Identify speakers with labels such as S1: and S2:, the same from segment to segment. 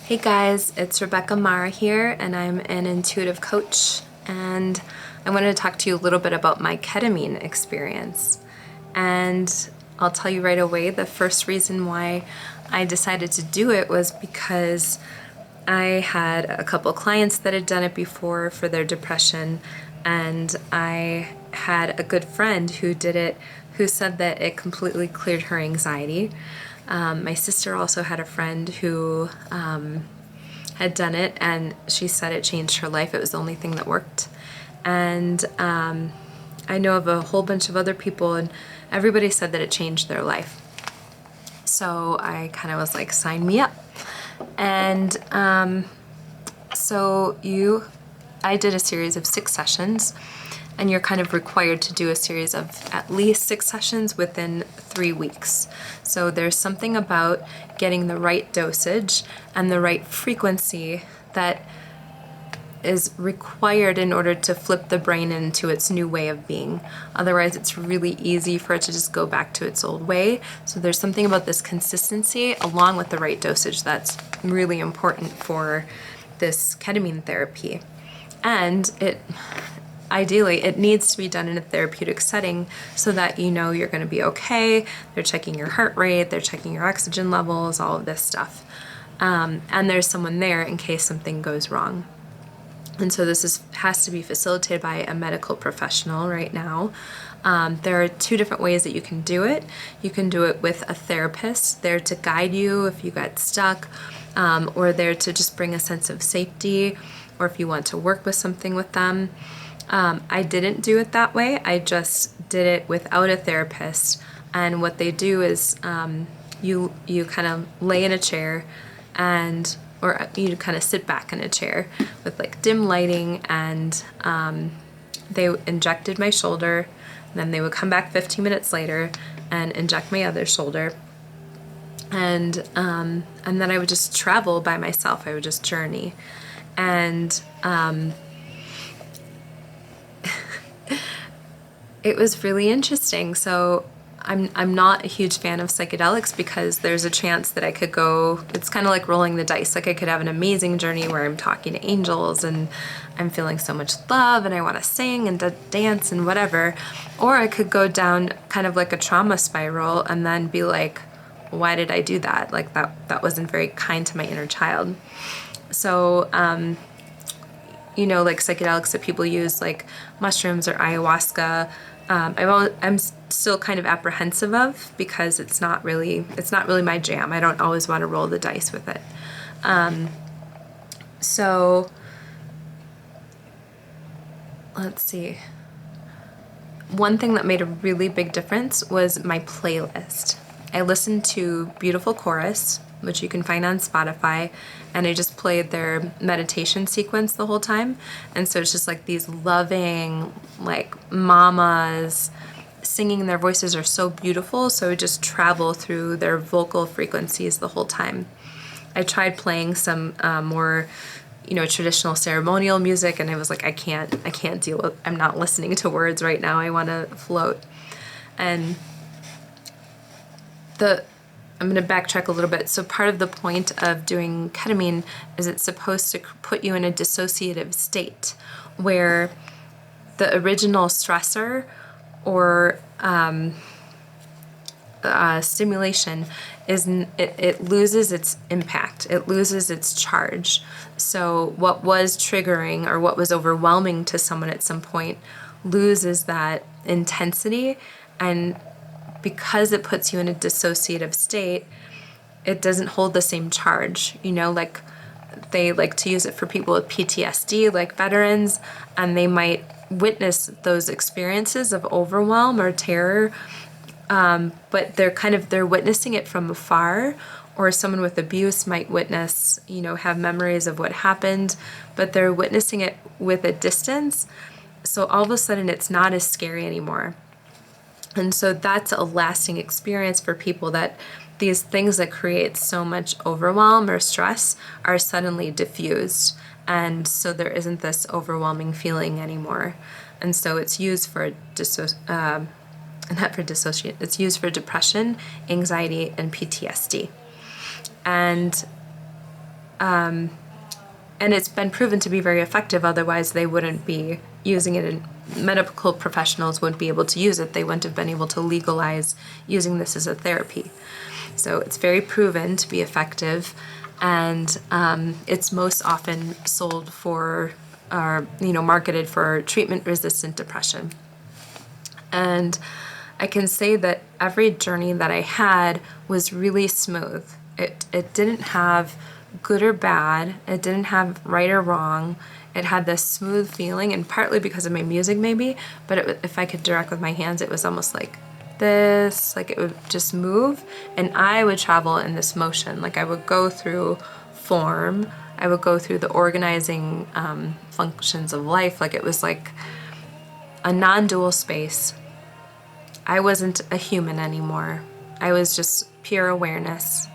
S1: Hey guys, it's Rebecca Mara here, and I'm an intuitive coach, and I wanted to talk to you a little bit about my ketamine experience. And I'll tell you right away, the first reason why I decided to do it was because I had a couple clients that had done it before for their depression, and I had a good friend who did it who said that it completely cleared her anxiety. My sister also had a friend who had done it, and she said it changed her life. It was the only thing that worked. And I know of a whole bunch of other people, and everybody said that it changed their life. So I kind of was like, sign me up. And I did a series of 6 sessions, and you're kind of required to do a series of at least 6 sessions within 3 weeks. So there's something about getting the right dosage and the right frequency that is required in order to flip the brain into its new way of being. Otherwise, it's really easy for it to just go back to its old way. So there's something about this consistency along with the right dosage that's really important for this ketamine therapy. And ideally, it needs to be done in a therapeutic setting so that you know you're going to be okay. They're checking your heart rate, they're checking your oxygen levels, all of this stuff. And there's someone there in case something goes wrong. And so this has to be facilitated by a medical professional right now. There are 2 different ways that you can do it. You can do it with a therapist there to guide you if you get stuck, or there to just bring a sense of safety, or if you want to work with something with them. I didn't do it that way. I just did it without a therapist. And what they do is you kind of lay in a chair or you kind of sit back in a chair with like dim lighting, and they injected my shoulder, and then they would come back 15 minutes later and inject my other shoulder. And then I would just travel by myself. I would just journey. And it was really interesting. So I'm not a huge fan of psychedelics because there's a chance that I could go, it's kind of like rolling the dice. Like I could have an amazing journey where I'm talking to angels and I'm feeling so much love and I want to sing and dance and whatever. Or I could go down kind of like a trauma spiral and then be like, why did I do that? Like that wasn't very kind to my inner child. So, like psychedelics that people use, like mushrooms or ayahuasca, I'm still kind of apprehensive of because it's not really my jam. I don't always want to roll the dice with it. So let's see. One thing that made a really big difference was my playlist. I listened to Beautiful Chorus, which you can find on Spotify, and I just played their meditation sequence the whole time. And so it's just like these loving, like mamas singing. Their voices are so beautiful, so I just travel through their vocal frequencies the whole time. I tried playing some more traditional ceremonial music, and I was like, I can't deal with, I'm not listening to words right now. I want to float. And I'm going to backtrack a little bit. So part of the point of doing ketamine is it's supposed to put you in a dissociative state where the original stressor or stimulation it loses its impact. It loses its charge. So what was triggering or what was overwhelming to someone at some point loses that intensity, and because it puts you in a dissociative state, it doesn't hold the same charge. Like they like to use it for people with PTSD, like veterans, and they might witness those experiences of overwhelm or terror, but they're witnessing it from afar. Or someone with abuse might witness, have memories of what happened, but they're witnessing it with a distance. So all of a sudden it's not as scary anymore. And so that's a lasting experience for people, that these things that create so much overwhelm or stress are suddenly diffused. And so there isn't this overwhelming feeling anymore. And so it's used for it's used for depression, anxiety, and PTSD. And And it's been proven to be very effective. Otherwise, they wouldn't be using it, and medical professionals wouldn't be able to use it. They wouldn't have been able to legalize using this as a therapy. So it's very proven to be effective, and it's most often sold for, or marketed for treatment-resistant depression. And I can say that every journey that I had was really smooth. It didn't have good or bad. It didn't have right or wrong. It had this smooth feeling, and partly because of my music maybe, but if I could direct with my hands, it was almost like this, like it would just move, and I would travel in this motion. Like I would go through form, I would go through the organizing functions of life. Like it was like a non-dual space. I wasn't a human anymore. I was just pure awareness.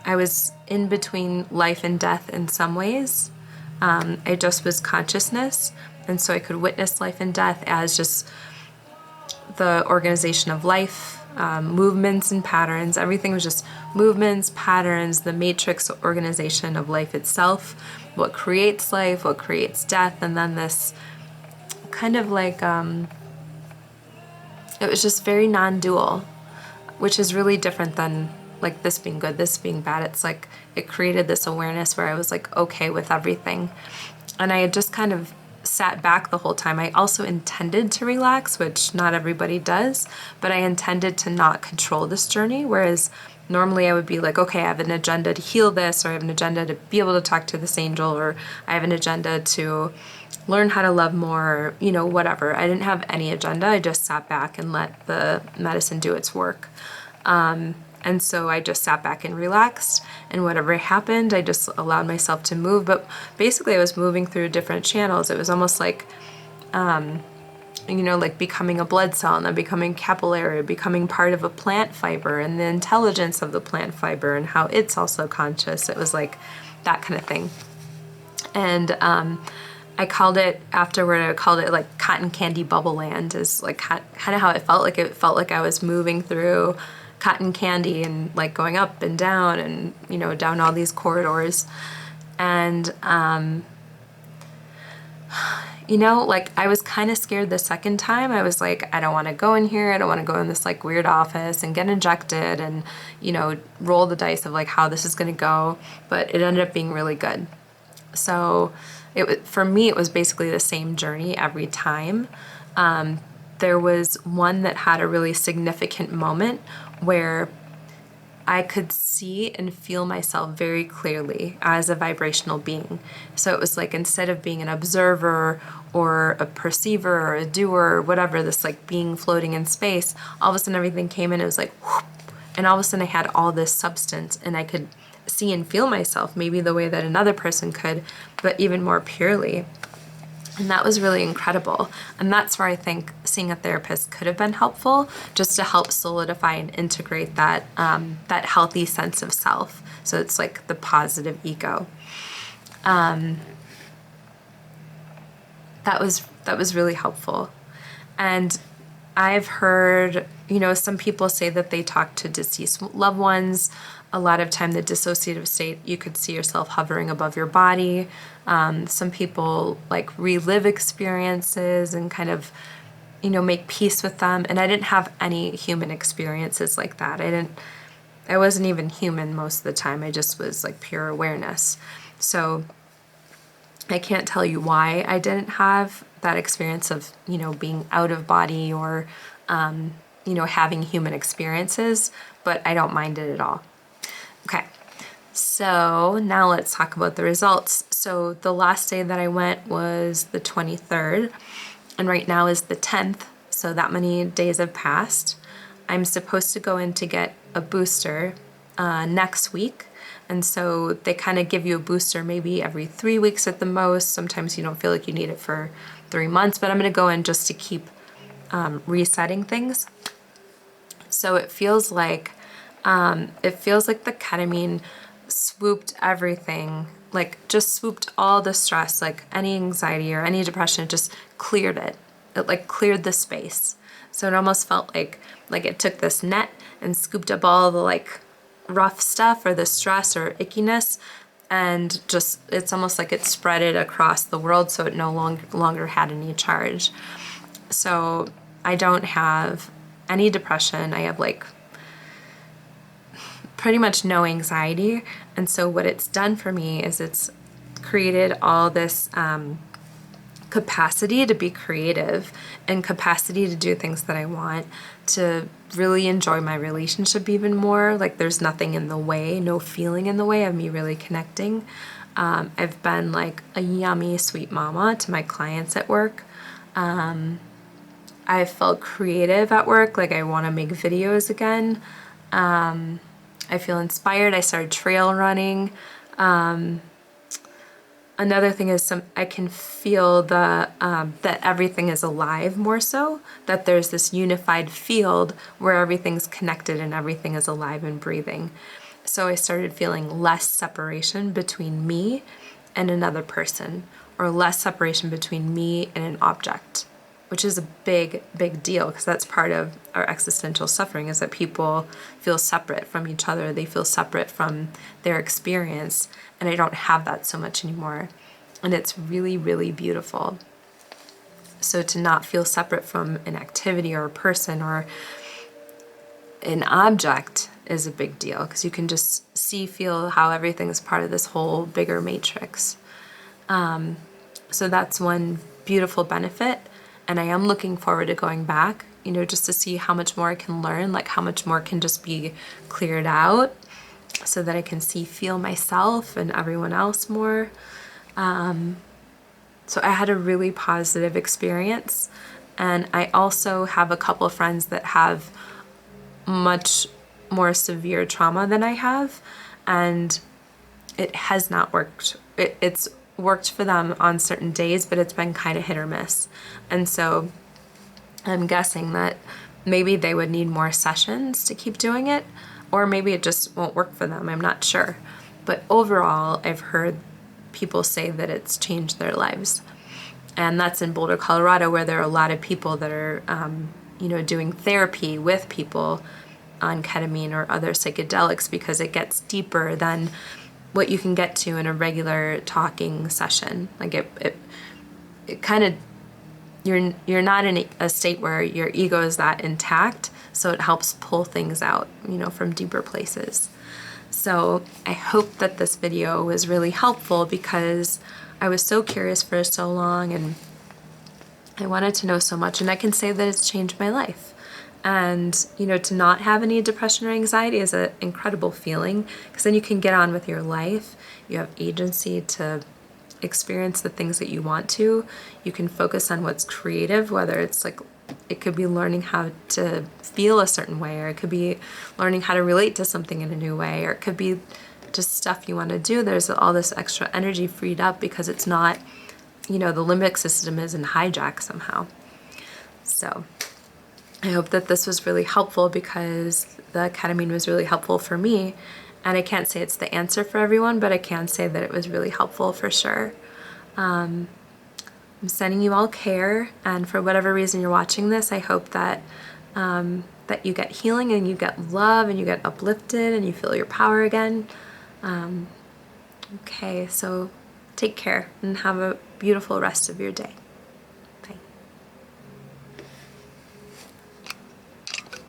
S1: I was in between life and death in some ways. I just was consciousness, and so I could witness life and death as just the organization of life, movements and patterns. Everything was just movements, patterns, the matrix organization of life itself, what creates life, what creates death, and then this kind of like, it was just very non-dual, which is really different than like this being good, this being bad. It's like it created this awareness where I was like okay with everything. And I had just kind of sat back the whole time. I also intended to relax, which not everybody does, but I intended to not control this journey. Whereas normally I would be like, okay, I have an agenda to heal this, or I have an agenda to be able to talk to this angel, or I have an agenda to learn how to love more, or, whatever. I didn't have any agenda. I just sat back and let the medicine do its work. And so I just sat back and relaxed, and whatever happened, I just allowed myself to move. But basically I was moving through different channels. It was almost like, like becoming a blood cell, and then becoming capillary, becoming part of a plant fiber, and the intelligence of the plant fiber and how it's also conscious. It was like that kind of thing. And I called it afterward, I called it like cotton candy bubble land, is like kind of how it felt. Like it felt like I was moving through cotton candy and like going up and down and, down all these corridors. And, like I was kind of scared the second time. I was like, I don't want to go in here. I don't want to go in this like weird office and get injected and, roll the dice of like how this is going to go. But it ended up being really good. So for me, it was basically the same journey every time. There was one that had a really significant moment where I could see and feel myself very clearly as a vibrational being. So it was like, instead of being an observer or a perceiver or a doer or whatever, this like being floating in space, all of a sudden everything came in, it was like whoop, and all of a sudden I had all this substance, and I could see and feel myself maybe the way that another person could, but even more purely. And that was really incredible. And that's where I think seeing a therapist could have been helpful, just to help solidify and integrate that that healthy sense of self. So it's like the positive ego. That was really helpful. And I've heard, some people say that they talk to deceased loved ones. A lot of time, the dissociative state, you could see yourself hovering above your body. Some people like relive experiences and kind of, make peace with them. And I didn't have any human experiences like that. I wasn't even human most of the time. I just was like pure awareness. So I can't tell you why I didn't have that experience of, being out of body or, having human experiences, but I don't mind it at all. Okay, so now let's talk about the results. So the last day that I went was the 23rd, and right now is the 10th, so that many days have passed. I'm supposed to go in to get a booster next week, and so they kind of give you a booster maybe every 3 weeks at the most. Sometimes you don't feel like you need it for 3 months, but I'm going to go in just to keep resetting things. So it feels like the ketamine swooped everything, like just swooped all the stress, like any anxiety or any depression, it just cleared it. It like cleared the space. So it almost felt like it took this net and scooped up all the like rough stuff or the stress or ickiness and just, it's almost like it spread it across the world, so it no longer had any charge. So I don't have any depression. I have like pretty much no anxiety. And so what it's done for me is it's created all this capacity to be creative and capacity to do things that I want, to really enjoy my relationship even more. Like there's nothing in the way, no feeling in the way of me really connecting. I've been like a yummy, sweet mama to my clients at work. I felt creative at work, like I want to make videos again. I feel inspired. I started trail running. Another thing is I can feel that everything is alive more so, that there's this unified field where everything's connected and everything is alive and breathing. So I started feeling less separation between me and another person, or less separation between me and an object, which is a big, big deal, because that's part of our existential suffering, is that people feel separate from each other. They feel separate from their experience, and I don't have that so much anymore. And it's really, really beautiful. So to not feel separate from an activity or a person or an object is a big deal, because you can just feel how everything is part of this whole bigger matrix. So that's one beautiful benefit. And I am looking forward to going back, just to see how much more I can learn, like how much more can just be cleared out, so that I can feel myself and everyone else more. So I had a really positive experience. And I also have a couple of friends that have much more severe trauma than I have, and it has not worked. It's worked for them on certain days, but it's been kind of hit or miss. And so I'm guessing that maybe they would need more sessions to keep doing it, or maybe it just won't work for them. I'm not sure. But overall, I've heard people say that it's changed their lives. And that's in Boulder, Colorado, where there are a lot of people that are, doing therapy with people on ketamine or other psychedelics, because it gets deeper than what you can get to in a regular talking session. Like it kind of, you're not in a state where your ego is that intact, so it helps pull things out, from deeper places. So I hope that this video was really helpful, because I was so curious for so long and I wanted to know so much, and I can say that it's changed my life. And, to not have any depression or anxiety is an incredible feeling, because then you can get on with your life. You have agency to experience the things that you want to. You can focus on what's creative, whether it's like, it could be learning how to feel a certain way, or it could be learning how to relate to something in a new way, or it could be just stuff you want to do. There's all this extra energy freed up because it's not, the limbic system isn't hijacked somehow. So I hope that this was really helpful, because the ketamine was really helpful for me. And I can't say it's the answer for everyone, but I can say that it was really helpful for sure. I'm sending you all care, and for whatever reason you're watching this, I hope that that you get healing and you get love and you get uplifted and you feel your power again. Okay, so take care and have a beautiful rest of your day.